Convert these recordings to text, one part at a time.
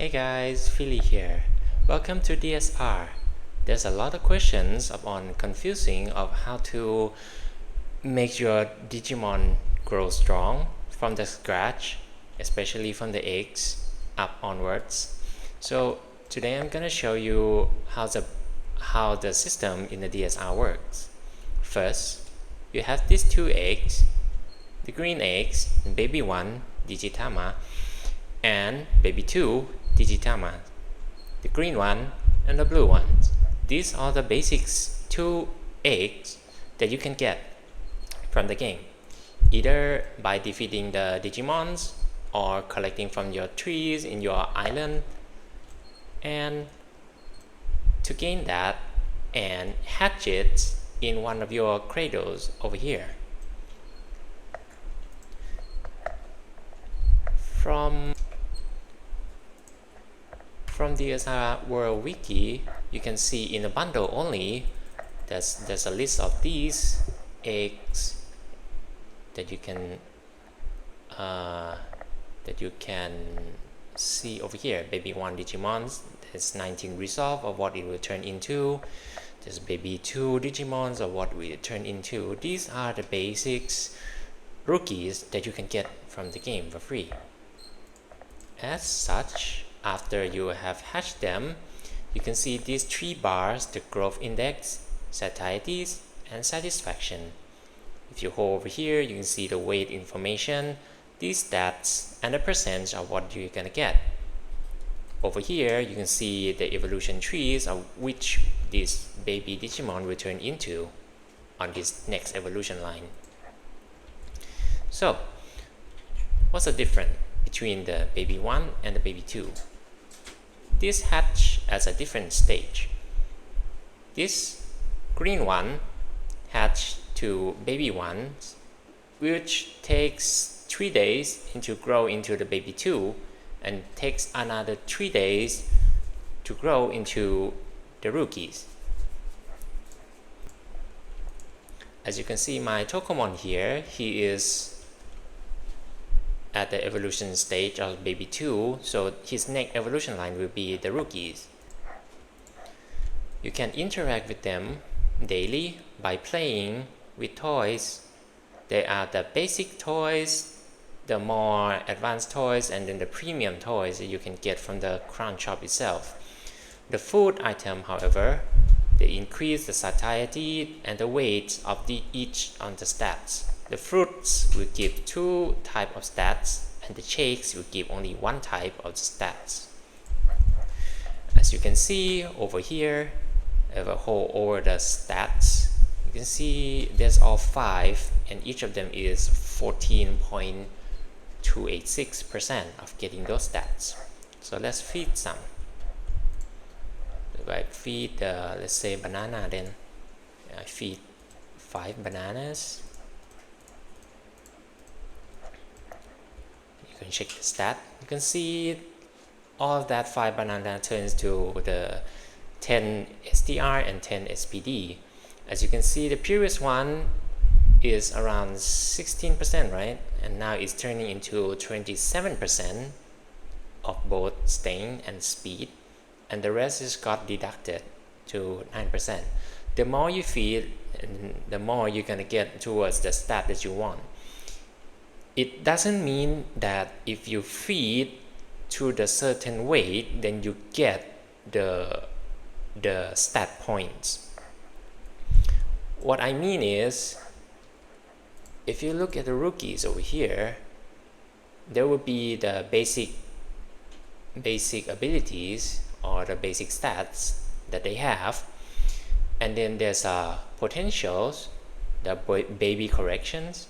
Hey guys, Philly here. Welcome to DSR. There's a lot of questions upon confusing of how to make your Digimon grow strong from the scratch, especially from the eggs up onwards. So today I'm gonna show you how the system in the DSR works. First, you have these two eggs, the green eggs, baby 1, digitama, and baby 2, digitama, the green one and the blue ones. These are the basics two eggs that you can get from the game, either by defeating the Digimons or collecting from your trees in your island. And to gain that and hatch it in one of your cradles over here. From DSR World Wiki, you can see in the bundle only, there's a list of these eggs that you can see over here. Baby 1 Digimon, there's 19 resolve of what it will turn into. There's baby 2 Digimons of what we turn into. These are the basics rookies that you can get from the game for free. As such, after you have hatched them, you can see these three bars: the growth index, satieties, and satisfaction. If you hold over here, you can see the weight information, these stats, and the percentage of what you're gonna get. Over here, you can see the evolution trees of which this baby Digimon will turn into on this next evolution line. So, what's the difference between the baby 1 and the baby 2? This hatch as a different stage. This green one hatched to baby 1, which takes 3 days to grow into the baby 2, and takes another 3 days to grow into the rookies. As you can see, my Tokomon here, he is at the evolution stage of baby 2, so his next evolution line will be the rookies. You can interact with them daily by playing with toys. They are the basic toys, the more advanced toys, and then the premium toys that you can get from the crown shop itself. The food item, however, they increase the satiety and the weight of each on the stats. The fruits will give 2 types of stats, and the shakes will give only 1 type of stats. As you can see over here, if I hold over the stats, you can see there's all 5, and each of them is 14.286% of getting those stats. So let's feed some. If I feed, let's say banana, then I feed 5 bananas. You can check the stat. You can see all of that 5 banana turns to the 10 STR and 10 SPD. As you can see, the previous one is around 16%, right? And now it's turning into 27% of both stain and speed, and the rest is got deducted to 9%. The more you feed, the more you're gonna get towards the stat that you want. It doesn't mean that if you feed to the certain weight, then you get the stat points. What I mean is, if you look at the rookies over here, there will be the basic abilities or the basic stats that they have, and then there's potentials, the baby corrections.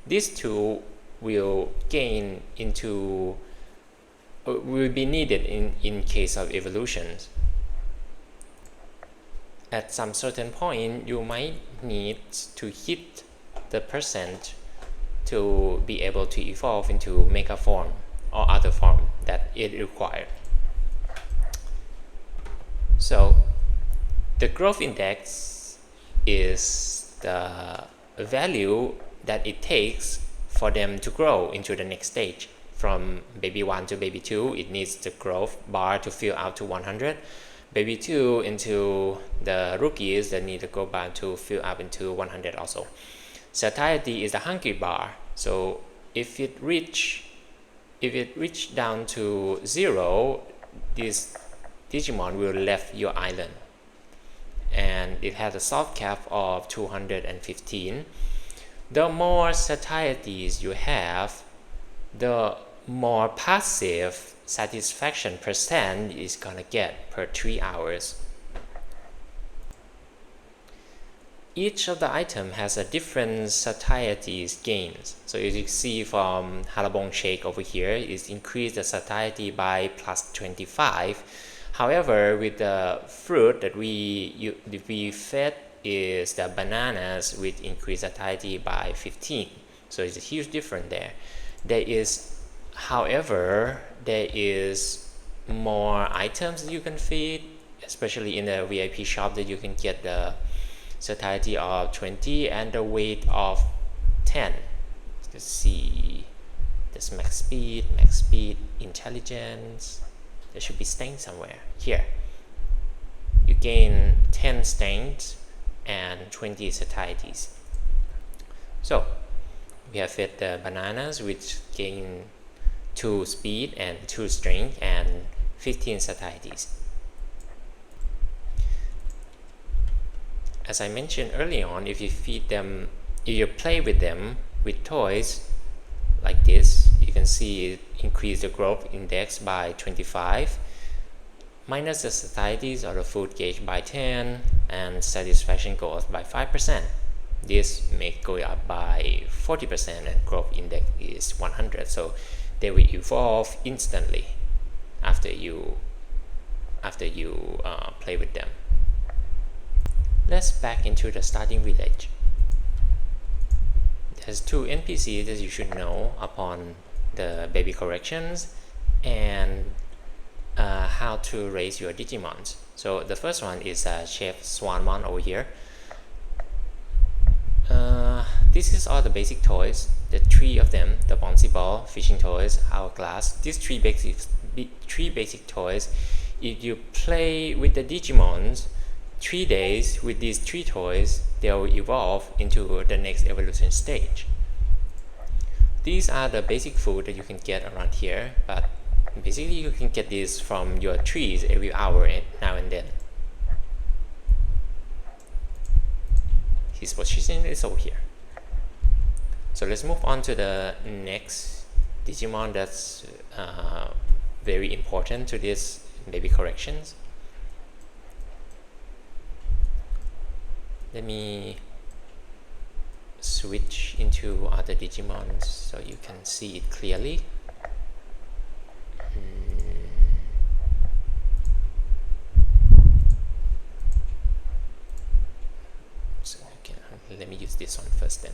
These two will gain into will be needed in case of evolutions. At some certain point, you might need to hit the percent to be able to evolve into mega form or other form that it requires. So the growth index is the value that it takes for them to grow into the next stage from baby 1 to baby 2, it needs the growth bar to fill out to 100. Baby 2 into the rookies that need the growth bar to fill up into 100 also. Satiety is the hungry bar. So if it reach down to 0, this Digimon will left your island, and it has a soft cap of 215. The more satieties you have, the more passive satisfaction percent is gonna get per 3 hours. Each of the item has a different satieties gains. So as you see from Halabong Shake over here, it's increased the satiety by plus 25. However, with the fruit that we fed is the bananas with increased satiety by 15. So it's a huge difference there. However, there is more items that you can feed, especially in the VIP shop, that you can get the satiety of 20 and the weight of 10. Let's see, there's max speed, intelligence. There should be strength somewhere here. You gain 10 strength and 20 satieties. So we have fed the bananas, which gain 2 speed and 2 strength and 15 satieties. As I mentioned early on, if you play with them with toys like this, you can see it increase the growth index by 25, minus the satieties or the food gauge by 10, and satisfaction goes by 5%. This may go up by 40%, and growth index is 100. So they will evolve instantly after you play with them. Let's back into the starting village. There's 2 NPCs that you should know upon the baby corrections and how to raise your Digimons. So the first one is Chef Swanmon over here. This is all the basic toys, the 3 of them, the bouncy ball, fishing toys, hourglass. These 3 basic toys, if you play with the Digimons 3 days with these 3 toys, they'll evolve into the next evolution stage. These are the basic food that you can get around here, but basically you can get this from your trees every hour now and then. His position is over here. So let's move on to the next Digimon that's very important to this baby corrections. Let me switch into other Digimons so you can see it clearly. So let me use this one first then.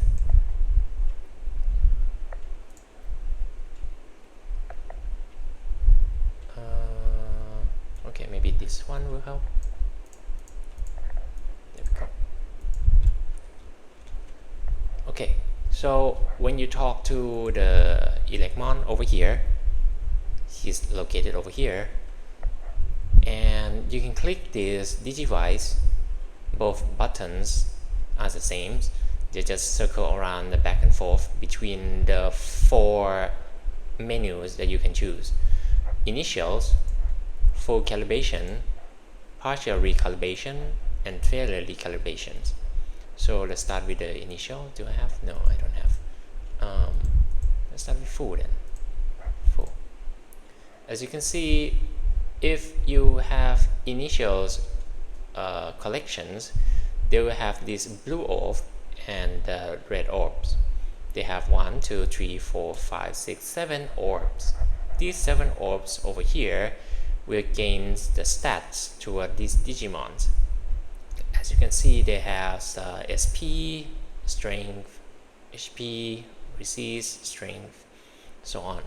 Okay, maybe this one will help. There we go. Okay, so when you talk to the Elecmon over here, he's located over here, and you can click this Digivice. Both buttons are the same. They just circle around the back and forth between the 4 menus that you can choose: initials, full calibration, partial recalibration, and failure recalibrations. So let's start with the initial. Do I have? No, I don't have. Let's start with full then. Full. As you can see, if you have initials collections, they will have these blue orb and red orbs. They have 1, 2, 3, 4, 5, 6, 7 orbs. These 7 orbs over here will gain the stats toward these Digimons. As you can see, they have SP, strength, HP, resist, strength, so on.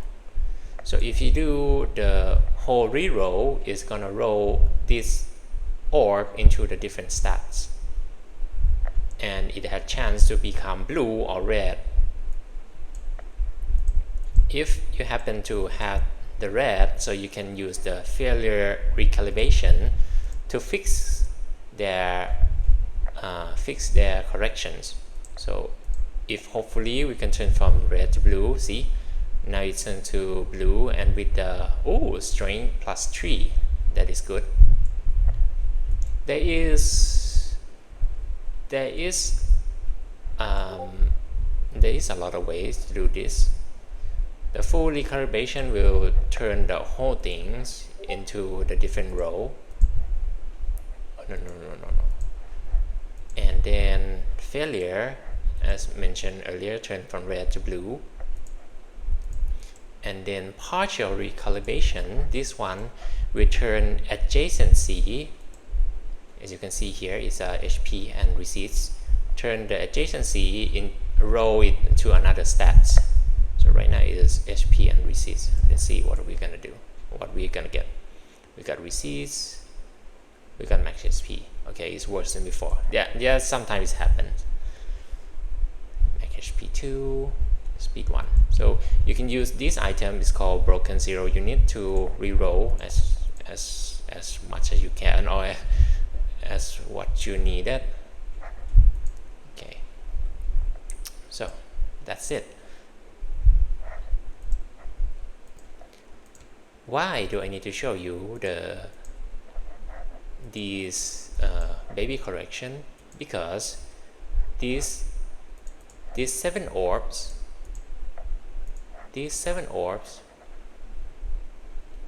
So if you do the whole reroll, it's gonna roll this orb into the different stats, and it has chance to become blue or red. If you happen to have the red, so you can use the failure recalibration to fix their corrections. So if hopefully we can turn from red to blue, see, now it's turned to blue, and with the strength +3, that is good. There is a lot of ways to do this. The full recalibration will turn the whole things into the different row. No. And then failure, as mentioned earlier, turn from red to blue. And then partial recalibration, this one will turn adjacency. As you can see here, is HP and receipts. Turn the adjacency in row it into another stats. So right now it is HP and receipts. Let's see what we're gonna do. What we're gonna get. We got receipts. We got max HP. Okay, it's worse than before. Yeah, sometimes it happens. Max HP 2, speed 1. So you can use this item. It's called broken 0 unit to reroll as much as you can, or as what you needed. Okay, so that's it. Why do I need to show you these baby correction? Because these 7 orbs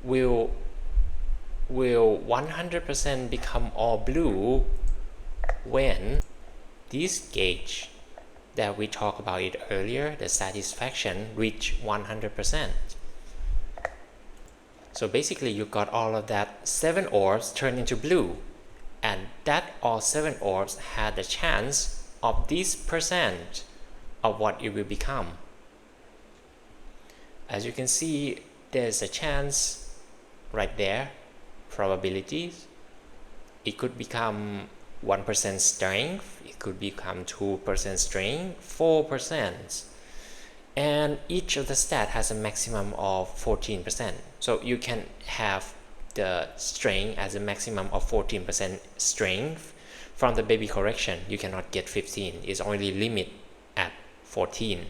will 100% become all blue when this gauge that we talked about it earlier, the satisfaction, reach 100%. So basically you got all of that 7 orbs turned into blue, and that all 7 orbs had the chance of this percent of what it will become. As you can see, there's a chance right there, probabilities. It could become 1% strength, it could become 2% strength, 4%. And each of the stat has a maximum of 14%. So you can have the strength as a maximum of 14% strength. From the baby correction, you cannot get 15. It's only limit at 14.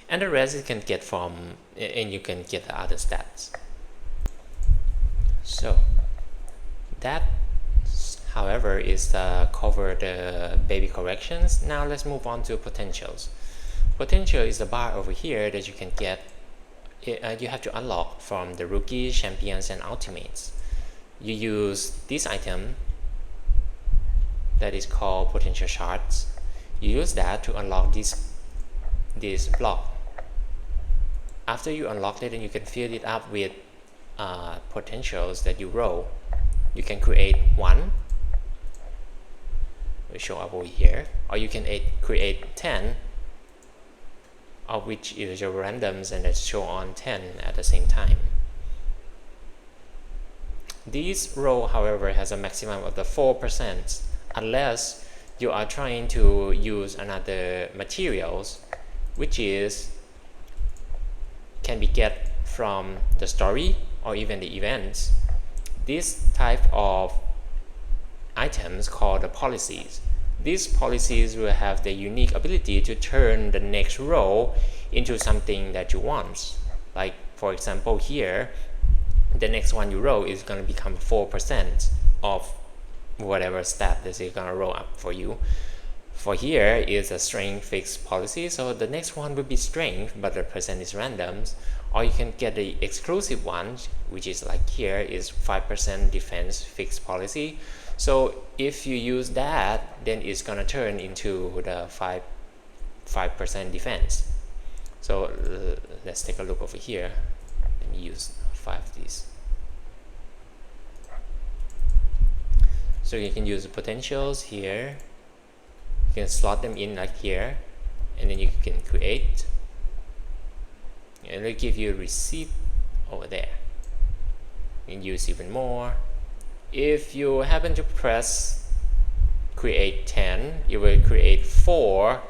And the rest you can get from, and you can get the other stats. So that, however, is cover the baby corrections. Now let's move on to potentials. Potential is the bar over here that you can get. You have to unlock from the rookies, champions, and ultimates. You use this item that is called potential shards. You use that to unlock this block. After you unlock it, then you can fill it up with potentials that you roll. You can create 1, will show up over here, or you can create 10, of which is your randoms, and that show on 10 at the same time. This row, however, has a maximum of the 4%, unless you are trying to use another materials, which can be get from the story or even the events. This type of items called the policies. These policies will have the unique ability to turn the next row into something that you want. Like, for example, here, the next one you roll is going to become 4% of whatever stat that is going to roll up for you. For here is a strength fixed policy, so the next one will be strength, but the percent is randoms. Or you can get the exclusive one, which is like here is 5% defense fixed policy. So if you use that, then it's gonna turn into the 5% defense. So let's take a look over here. Let me use 5 of these. So you can use the potentials here. You can slot them in like here, and then you can create. And it'll give you a receipt over there. You can use even more. If you happen to press create 10, it will create 4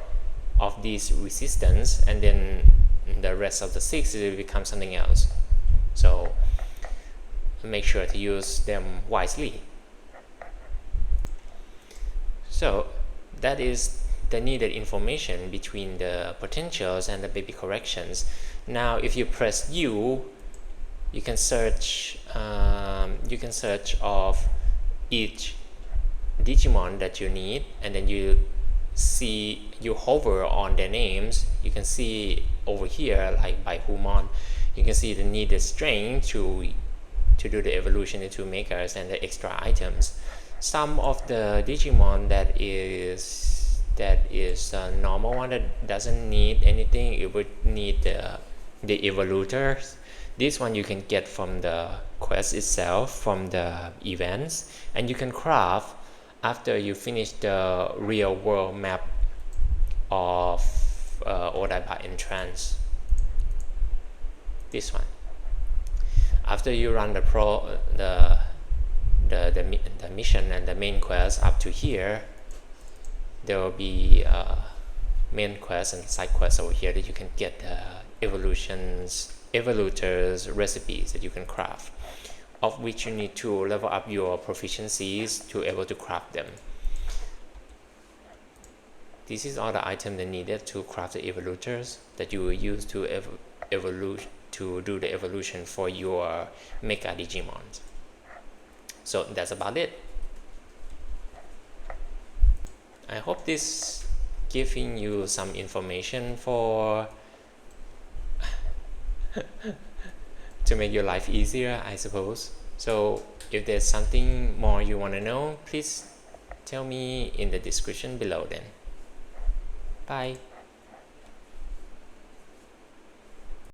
of these resistance, and then the rest of the 6 will become something else. So make sure to use them wisely. So that is the needed information between the potentials and the baby corrections. Now if you press U, you can search of each Digimon that you need, and then you hover on their names. You can see over here, like by Humon, you can see the needed strength to do the evolution into makers and the extra items. Some of the Digimon that is a normal one that doesn't need anything, it would need the evoluters. This one you can get from the quest itself, from the events, and you can craft after you finish the real world map of Odaiba entrance. This one. After you run the mission and the main quest up to here, there will be main quest and side quests over here that you can get evoluters recipes that you can craft, of which you need to level up your proficiencies to able to craft them. This is all the items that needed to craft the evoluters that you will use to do the evolution for your Mega Digimon. So that's about it. I hope this giving you some information for to make your life easier, I suppose. So if there's something more you want to know, please tell me in the description below then. Bye.